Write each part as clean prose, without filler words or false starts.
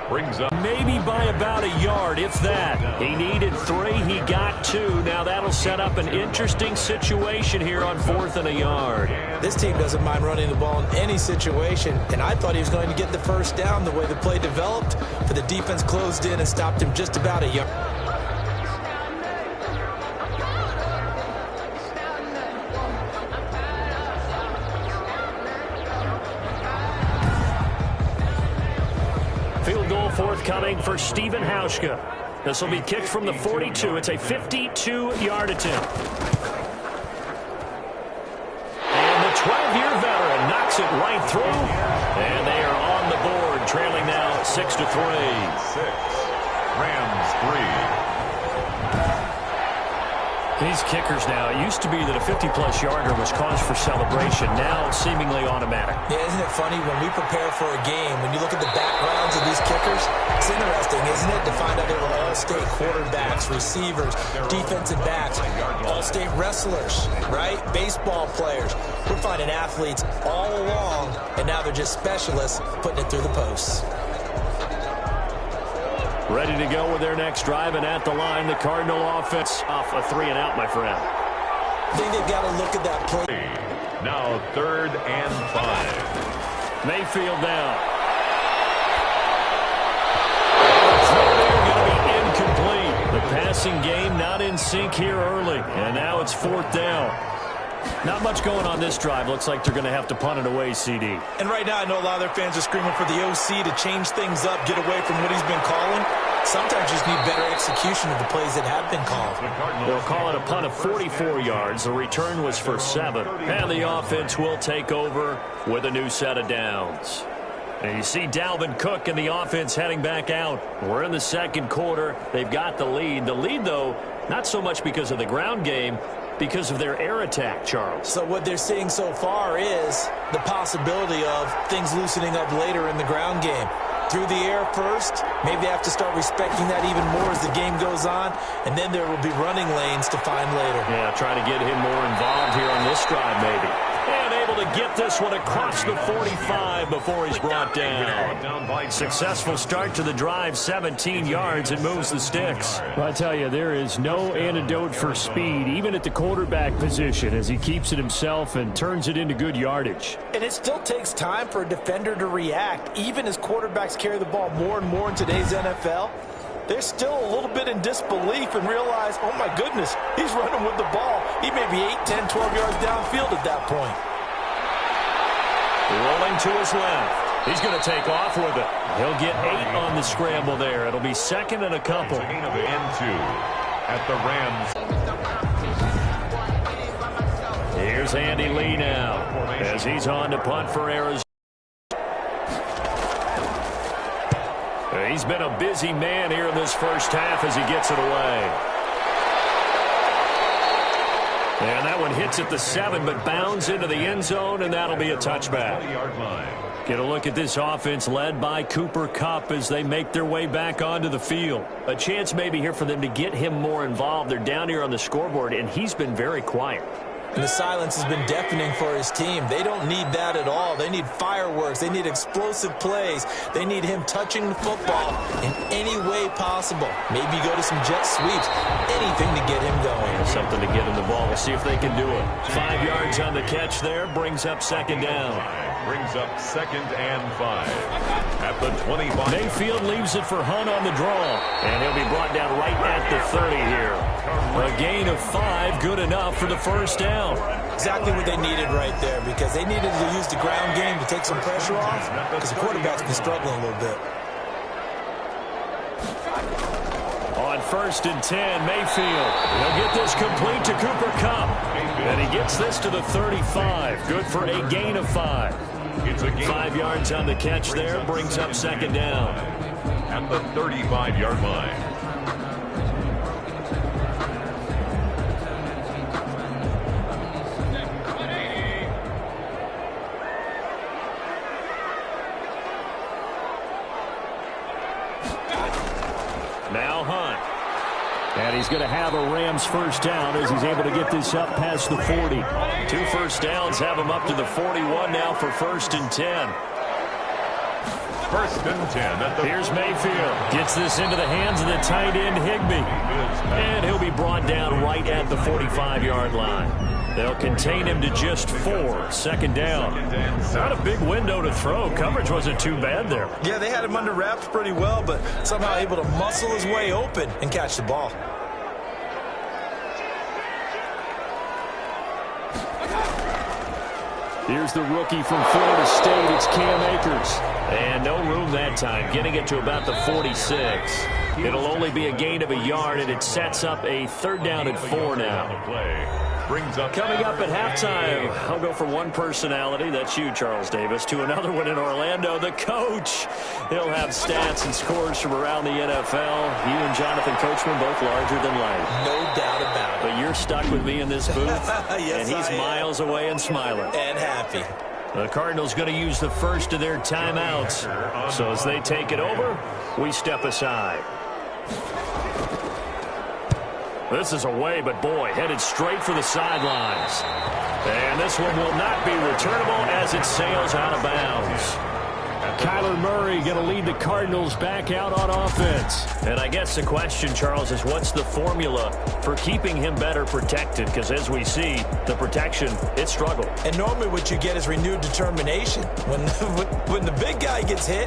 brings up. Maybe by about a yard, if that. He needed 3. He got 2. Now that'll set up an interesting situation here on 4th and a yard. This team doesn't mind running the ball in any situation, and I thought he was going to get the first down the way the play developed, but the defense closed in and stopped him just about a yard. Field goal forthcoming for Stephen Hauschka. This will be kicked from the 42. It's a 52-yard attempt. And the 12-year veteran knocks it right through. And they are on the board, trailing now 6-3. 6. Rams 3. These kickers now, it used to be that a 50-plus yarder was cause for celebration. Now seemingly automatic. Yeah, isn't it funny when we prepare for a game, when you look at the backgrounds of these kickers, it's interesting, isn't it, to find out they were all-state quarterbacks, receivers, defensive backs, all-state wrestlers, right? Baseball players. We're finding athletes all along, and now they're just specialists putting it through the posts. Ready to go with their next drive, and at the line, the Cardinal offense off a 3-and-out, my friend. I think they've got to look at that play. Now 3rd and 5. Mayfield down. They're going to be incomplete. The passing game not in sync here early, and now it's 4th down. Not much going on this drive. Looks like they're going to have to punt it away, CD. And right now, I know a lot of their fans are screaming for the OC to change things up, get away from what he's been calling. Sometimes you just need better execution of the plays that have been called. They'll call it a punt of 44 yards. The return was for 7. And the offense will take over with a new set of downs. And you see Dalvin Cook and the offense heading back out. We're in the second quarter. They've got the lead. The lead, though, not so much because of the ground game, because of their air attack, Charles. So what they're seeing so far is the possibility of things loosening up later in the ground game. Through the air first, maybe they have to start respecting that even more as the game goes on, and then there will be running lanes to find later. Yeah, try to get him more involved here on this drive, maybe. And able to get this one across the 45 before he's brought down. Successful start to the drive, 17 yards, and moves the sticks. Well, I tell you, there is no antidote for speed, even at the quarterback position, as he keeps it himself and turns it into good yardage. And it still takes time for a defender to react, even as quarterbacks carry the ball more and more in today's NFL. They're still a little bit in disbelief and realize, oh my goodness, he's running with the ball. He may be 8, 10, 12 yards downfield at that point. Rolling to his left. He's going to take off with it. He'll get 8 on the scramble there. It'll be 2nd and a couple. Gain of and 2 at the Rams. Here's Andy Lee now as he's on to punt for Arizona. He's been a busy man here in this first half as he gets it away. And that one hits at the 7, but bounds into the end zone, and that'll be a touchback. Get a look at this offense led by Cooper Kupp as they make their way back onto the field. A chance maybe here for them to get him more involved. They're down here on the scoreboard, and he's been very quiet. And the silence has been deafening for his team. They don't need that at all. They need fireworks. They need explosive plays. They need him touching the football in any way possible. Maybe go to some jet sweeps. Anything to get him going. Something to get him the ball. We'll see if they can do it. 5 yards on the catch there. Brings up 2nd down. Brings up 2nd and 5. At the 25. Mayfield leaves it for Hunt on the draw. And he'll be brought down right at the 30 here. A gain of 5, good enough for the first down. Exactly what they needed right there, because they needed to use the ground game to take some pressure off, because the quarterback's been struggling a little bit. On 1st and 10, Mayfield. He'll get this complete to Cooper Kupp. And he gets this to the 35. Good for a gain of 5. 5 yards on the catch there. Brings up 2nd down. At the 35-yard line. Now Hunt. And he's going to have a Rams first down as he's able to get this up past the 40. 2 first downs have him up to the 41 now for 1st and 10. First and 10. Here's Mayfield. Gets this into the hands of the tight end, Higbee. And he'll be brought down right at the 45-yard line. They'll contain him to just 4. Second down. Not a big window to throw. Coverage wasn't too bad there. Yeah, they had him under wraps pretty well, but somehow able to muscle his way open and catch the ball. Here's the rookie from Florida State. It's Cam Akers. And no room that time, getting it to about the 46. It'll only be a gain of a yard, and it sets up a third down and 4 now. Coming up at halftime, I'll go from one personality, that's you, Charles Davis, to another one in Orlando, the coach. He'll have stats and scores from around the NFL. You and Jonathan Coachman both larger than life. No doubt about it. But you're stuck with me in this booth, yes, and he's miles away and smiling. And happy. The Cardinals going to use the first of their timeouts. So as they take it over, we step aside. This is away, but boy, headed straight for the sidelines. And this one will not be returnable as it sails out of bounds. Kyler Murray going to lead the Cardinals back out on offense. And I guess the question, Charles, is what's the formula for keeping him better protected? Because as we see, the protection, it struggled. And normally what you get is renewed determination. When the big guy gets hit,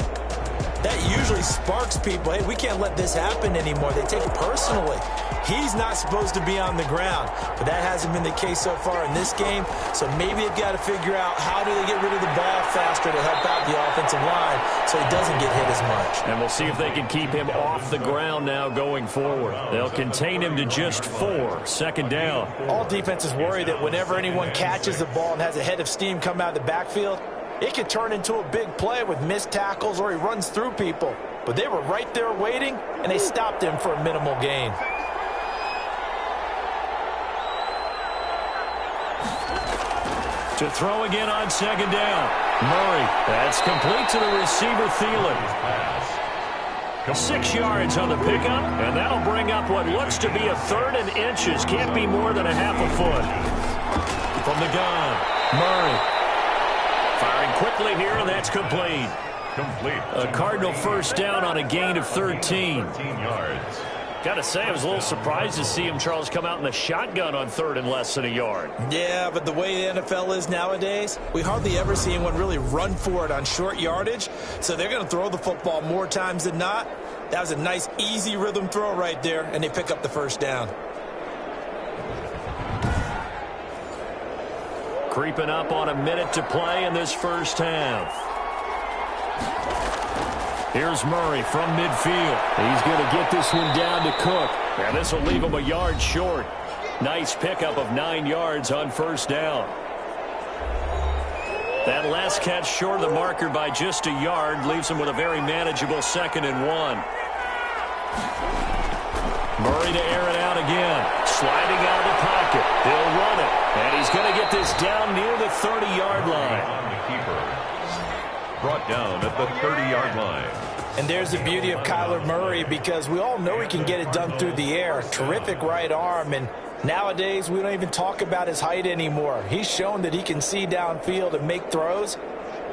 that usually sparks people. Hey, we can't let this happen anymore. They take it personally. He's not supposed to be on the ground, but that hasn't been the case so far in this game. So maybe they've got to figure out how do they get rid of the ball faster to help out the offensive line so he doesn't get hit as much. And we'll see if they can keep him off the ground now going forward. They'll contain him to just 4. Second down. All defenses worry that whenever anyone catches the ball and has a head of steam come out of the backfield, it could turn into a big play with missed tackles or he runs through people. But they were right there waiting, and they stopped him for a minimal gain. To throw again on second down. Murray. That's complete to the receiver, Thielen. 6 yards on the pickup, and that'll bring up what looks to be a third and inches. Can't be more than a half a foot. From the gun, Murray. Firing quickly here, and that's complete. A Cardinal first down on a gain of 13. Got to say, I was a little surprised to see him, Charles, come out in the shotgun on third and less than a yard. Yeah, but the way the NFL is nowadays, we hardly ever see anyone really run for it on short yardage. So they're going to throw the football more times than not. That was a nice, easy rhythm throw right there, and they pick up the first down. Creeping up on a minute to play in this first half. Here's Murray from midfield. He's going to get this one down to Cook. And this will leave him a yard short. Nice pickup of 9 yards on first down. That last catch short of the marker by just a yard leaves him with a very manageable 2nd and 1. Murray to air it out again. Sliding out of the pocket. He'll run it. And he's going to get this down near the 30-yard line. Brought down at the 30-yard line. And there's the beauty of Kyler Murray, because we all know he can get it done through the air. Terrific right arm, and nowadays we don't even talk about his height anymore. He's shown that he can see downfield and make throws,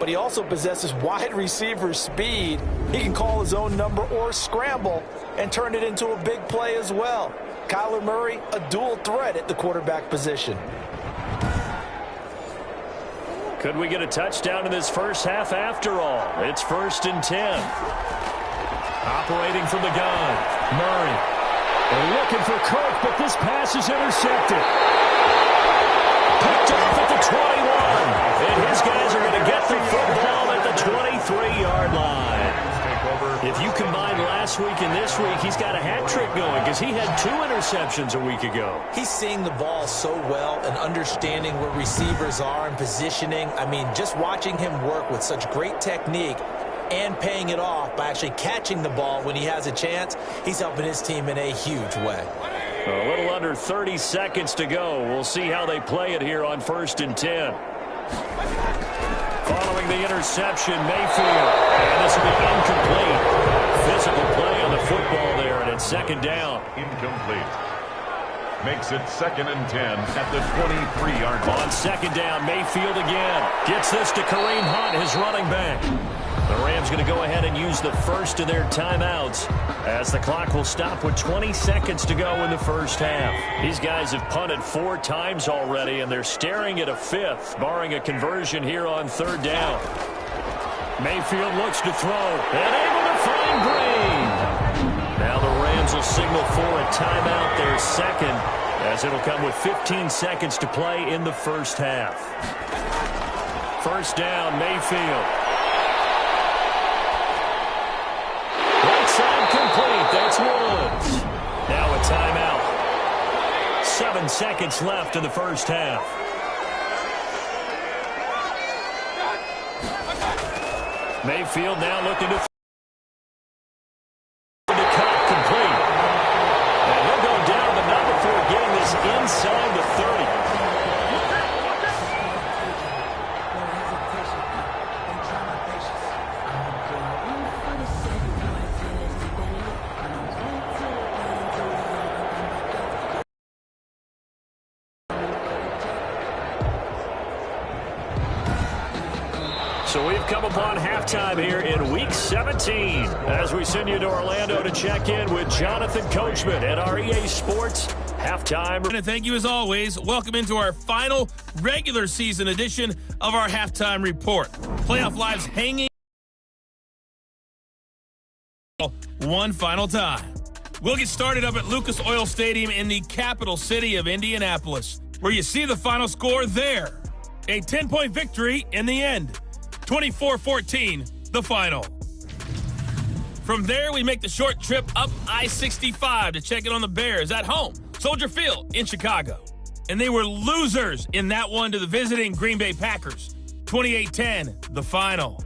but he also possesses wide receiver speed. He can call his own number or scramble and turn it into a big play as well. Kyler Murray, a dual threat at the quarterback position. Could we get a touchdown in this first half after all? It's 1st and 10. Operating from the gun, Murray. They're looking for Cook, but this pass is intercepted. Picked off at the 21. And his guys are going to get the football at the 23-yard line. If you combine last week and this week, he's got a hat trick going because he had 2 interceptions a week ago. He's seeing the ball so well and understanding where receivers are and positioning. I mean, just watching him work with such great technique and paying it off by actually catching the ball when he has a chance, he's helping his team in a huge way. A little under 30 seconds to go. We'll see how they play it here on 1st and 10. Following the interception, Mayfield. And this will be incomplete. Physical play on the football there, and it's 2nd down. Incomplete. Makes it 2nd and 10 at the 23-yard line. On 2nd down, Mayfield again. Gets this to Kareem Hunt, his running back. The Rams going to go ahead and use the first of their timeouts as the clock will stop with 20 seconds to go in the first half. These guys have punted 4 times already, and they're staring at a 5th, barring a conversion here on 3rd down. Mayfield looks to throw and able to find Green. Now the Rams will signal for a timeout, their second, as it'll come with 15 seconds to play in the first half. First down, Mayfield. Right side complete. That's Woods. Now a timeout. 7 seconds left in the first half. Mayfield now looking to cut complete. And he'll go down, but not before getting this inside the 30. So we've come upon halftime here in Week 17 as we send you to Orlando to check in with Jonathan Coachman at our EA Sports Halftime. And thank you as always. Welcome into our final regular season edition of our Halftime Report. Playoff lives hanging one final time. We'll get started up at Lucas Oil Stadium in the capital city of Indianapolis, where you see the final score there. A 10-point victory in the end. 24-14, the final. From there, we make the short trip up I-65 to check in on the Bears at home, Soldier Field in Chicago. And they were losers in that one to the visiting Green Bay Packers. 28-10, the final.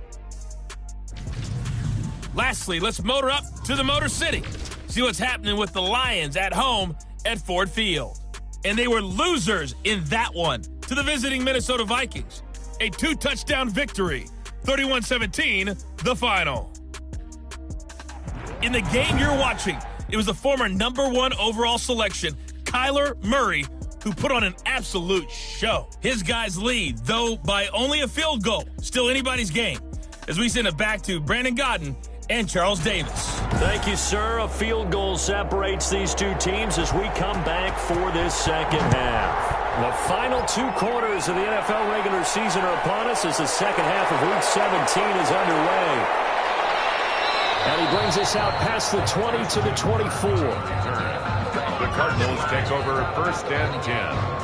Lastly, let's motor up to the Motor City. See what's happening with the Lions at home at Ford Field. And they were losers in that one to the visiting Minnesota Vikings. A 2-touchdown victory, 31-17, the final. In the game you're watching, it was the former #1 overall selection, Kyler Murray, who put on an absolute show. His guys lead, though by only a field goal. Still anybody's game. As we send it back to Brandon Godden and Charles Davis. Thank you, sir. A field goal separates these two teams as we come back for this second half. The final 2 quarters of the NFL regular season are upon us as the second half of Week 17 is underway. And he brings us out past the 20 to the 24. The Cardinals take over 1st and 10.